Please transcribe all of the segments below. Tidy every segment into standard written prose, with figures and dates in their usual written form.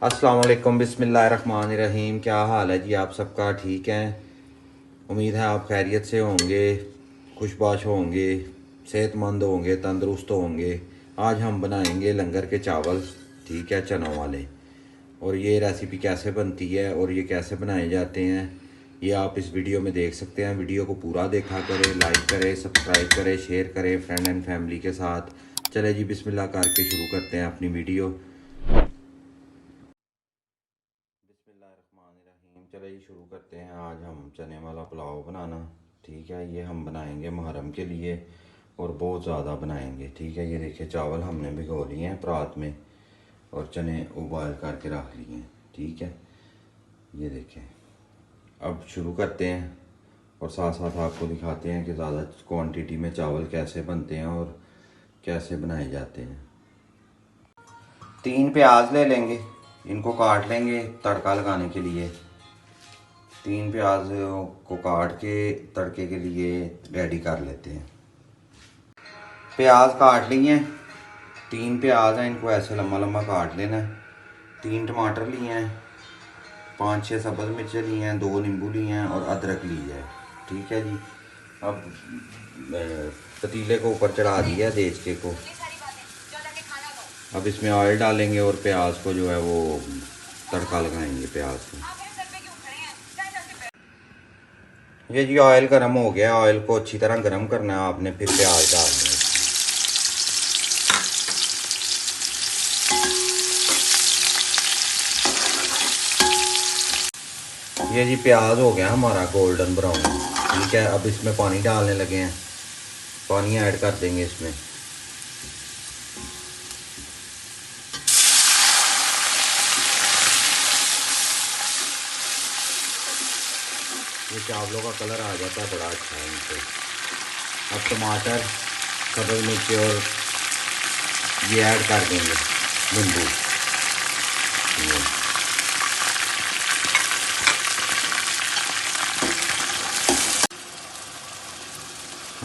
अस्सलाम वालेकुम, बिस्मिल्लाहिर्रहमानिर्रहीम। क्या हाल है जी आप सबका? ठीक है, उम्मीद है आप खैरियत से होंगे, खुशबाश होंगे, सेहतमंद होंगे, तंदुरुस्त होंगे। आज हम बनाएंगे लंगर के चावल, ठीक है, चनों वाले। और ये रेसिपी कैसे बनती है और ये कैसे बनाए जाते हैं ये आप इस वीडियो में देख सकते हैं। वीडियो को पूरा देखा करें, लाइक करें, सब्सक्राइब करें, शेयर करें फ्रेंड एंड फैमिली के साथ। चले जी बिस्मिल्लाह करके शुरू करते हैं अपनी वीडियो। बिस्मिल्लाहिर्रहमानिर्रहीम। चले जी शुरू करते हैं। आज हम चने वाला पुलाव बनाना, ठीक है, ये हम बनाएंगे मुहर्रम के लिए और बहुत ज़्यादा बनाएंगे, ठीक है। ये देखिए चावल हमने भिगो लिए हैं परात में और चने उबाल करके रख लिए हैं, ठीक है। ये देखें, अब शुरू करते हैं और साथ साथ आपको दिखाते हैं कि ज़्यादा क्वांटिटी में चावल कैसे बनते हैं और कैसे बनाए जाते हैं। 3 प्याज ले लेंगे, इनको काट लेंगे तड़का लगाने के लिए। 3 प्याज को काट के तड़के के लिए रेडी कर लेते हैं। प्याज काट लिए हैं, 3 प्याज हैं, इनको ऐसे लम्बा लम्बा काट लेना है। 3 टमाटर लिए हैं, 5-6 सब्ज़ मिर्चें ली हैं, 2 नींबू लिए हैं और अदरक ली है, ठीक है जी। अब पतीले को ऊपर चढ़ा दिया देचके को। अब इसमें ऑयल डालेंगे और प्याज को जो है वो तड़का लगाएंगे प्याज को। ये जी ऑयल गर्म हो गया, ऑयल को अच्छी तरह गर्म करना है आपने, फिर प्याज डालना है। ये जी प्याज हो गया हमारा गोल्डन ब्राउन, ठीक है। अब इसमें पानी डालने लगे हैं, पानी ऐड कर देंगे इसमें। ये चावलों का कलर आ जाता है बड़ा अच्छा है इनसे। अब टमाटर, सब्ज़ मिर्ची और ये ऐड कर देंगे, नींबू।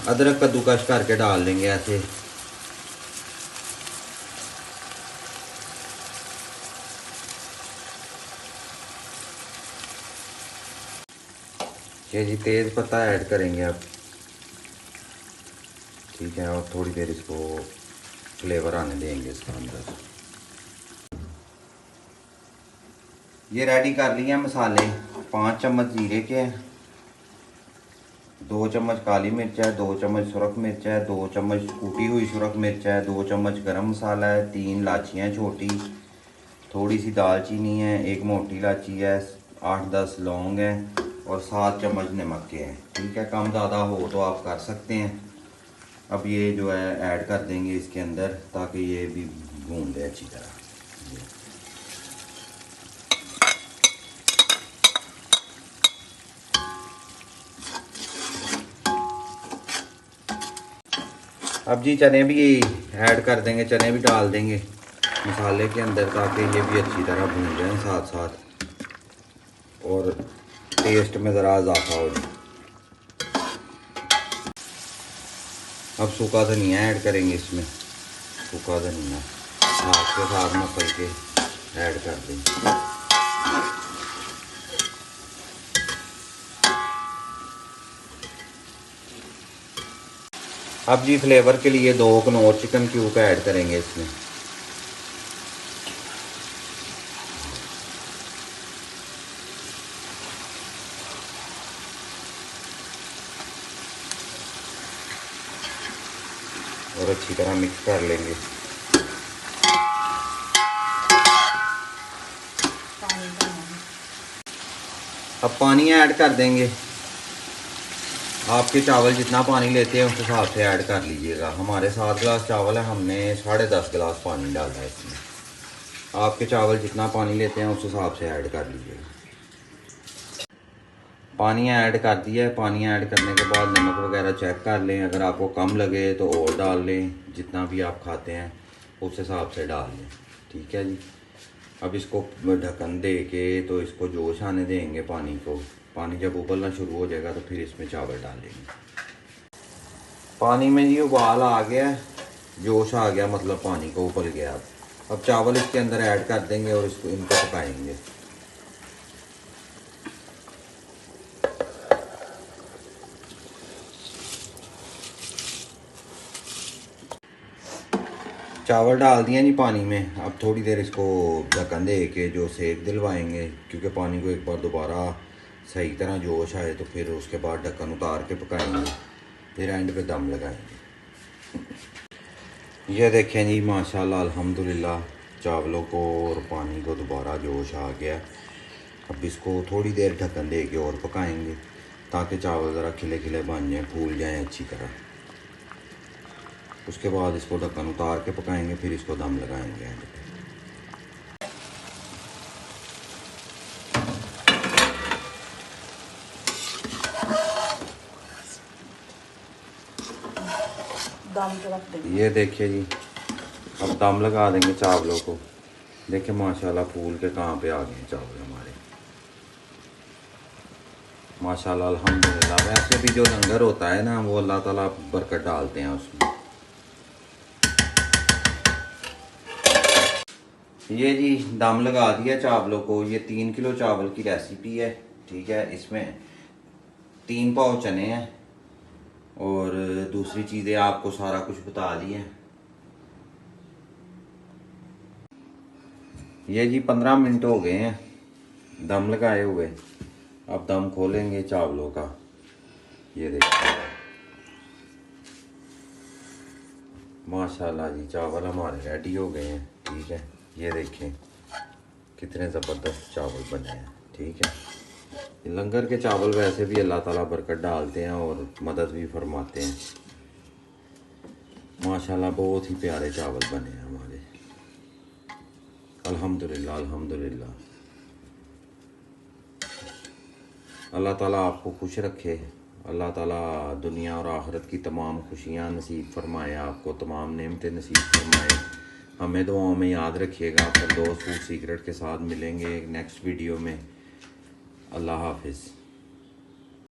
अदरक कद्दूकस करके डाल देंगे ऐसे। ये जी तेज़ पत्ता ऐड करेंगे अब, ठीक है। और थोड़ी देर इसको फ्लेवर आने देंगे इसका अंदर। ये रेडी कर लिए हैं मसाले। 5 चम्मच जीरे के हैं, 2 चम्मच काली मिर्च है, 2 चम्मच सुरख मिर्च है, 2 चम्मच कूटी हुई सुरख मिर्च है, 2 चम्मच गरम मसाला है, 3 इलाचियाँ छोटी, थोड़ी सी दालचीनी है, 1 मोटी इलायची है, 8-10 लौंग हैं और 7 चम्मच नमक के हैं, ठीक है। कम ज़्यादा हो तो आप कर सकते हैं। अब ये जो है ऐड कर देंगे इसके अंदर ताकि ये भी भून दे अच्छी तरह। अब जी चने भी ऐड कर देंगे, चने भी डाल देंगे मसाले के अंदर ताकि ये भी अच्छी तरह भून जाएं साथ साथ और टेस्ट में ज़रा इजाफा हो जाए। अब सूखा धनिया ऐड करेंगे इसमें, सूखा धनिया हाथ के साथ मसल के ऐड कर देंगे। अब जी फ्लेवर के लिए 2 कनौर चिकन क्यूब ऐड करेंगे इसमें। और अच्छी तरह मिक्स कर लेंगे। अब पानी ऐड कर देंगे, आपके चावल जितना पानी लेते हैं उस हिसाब से ऐड कर लीजिएगा। हमारे 7 गिलास चावल है, हमने 10.5 गिलास पानी डाला है इसमें। आपके चावल जितना पानी लेते हैं उस हिसाब से ऐड कर लीजिएगा। पानी ऐड कर दिया है। पानी ऐड करने के बाद नमक वगैरह चेक कर लें, अगर आपको कम लगे तो और डाल लें, जितना भी आप खाते हैं उस हिसाब से डाल लें, ठीक है जी। अब इसको ढक्कन दे के तो इसको जोश आने देंगे पानी को। पानी जब उबलना शुरू हो जाएगा तो फिर इसमें चावल डालेंगे। पानी में जी उबाल आ गया, जोश आ गया, मतलब पानी को उबल गया। अब चावल इसके अंदर ऐड कर देंगे और इसको इनको पकाएंगे। चावल डाल दिया जी पानी में। अब थोड़ी देर इसको ढक्कन दे के जो सेक दिलवाएंगे, क्योंकि पानी को एक बार दोबारा सही तरह जोश आए तो फिर उसके बाद ढक्कन उतार के पकाएंगे, फिर एंड पे दम लगाएंगे। ये देखें जी माशाल्लाह अल्हम्दुलिल्लाह चावलों को और पानी को दोबारा जोश आ गया। अब इसको थोड़ी देर ढक्कन दे के और पकाएंगे ताकि चावल ज़रा खिले खिले बन जाएँ, फूल जाएँ अच्छी तरह। उसके बाद इसको ढक्कन उतार के पकाएंगे, फिर इसको दम लगाएंगे एंड पे। दम पे रख देंगे। ये देखिए जी अब दम लगा देंगे चावलों को। देखिए माशाल्लाह फूल के कहाँ पे आ गए चावल हमारे, माशाल्लाह अल्हम्दुलिल्लाह। वैसे भी जो लंगर होता है ना वो अल्लाह ताला बरकत डालते हैं उसमें। ये जी दम लगा दिया चावलों को। ये 3 किलो चावल की रेसिपी है, ठीक है। इसमें 3 पाव चने हैं और दूसरी चीज़ें आपको सारा कुछ बता दी है। ये जी 15 मिनट हो गए हैं दम लगाए हुए। अब दम खोलेंगे चावलों का। ये देखिए माशाल्लाह जी चावल हमारे रेडी हो गए हैं, ठीक है। ये देखें कितने ज़बरदस्त चावल बने हैं, ठीक है। लंगर के चावल वैसे भी अल्लाह ताला बरकत डालते हैं और मदद भी फरमाते हैं। माशाल्लाह बहुत ही प्यारे चावल बने हैं हमारे, अल्हम्दुलिल्लाह अल्हम्दुलिल्लाह। अल्लाह ताला आपको खुश रखे, अल्लाह ताला दुनिया और आखिरत की तमाम खुशियाँ नसीब फरमाए, आपको तमाम नेमतें नसीब फरमाए। हमें दुआओं में याद रखिएगा। फिर दोस्त फूड सीक्रेट के साथ मिलेंगे नेक्स्ट वीडियो में। अल्लाह हाफिज़।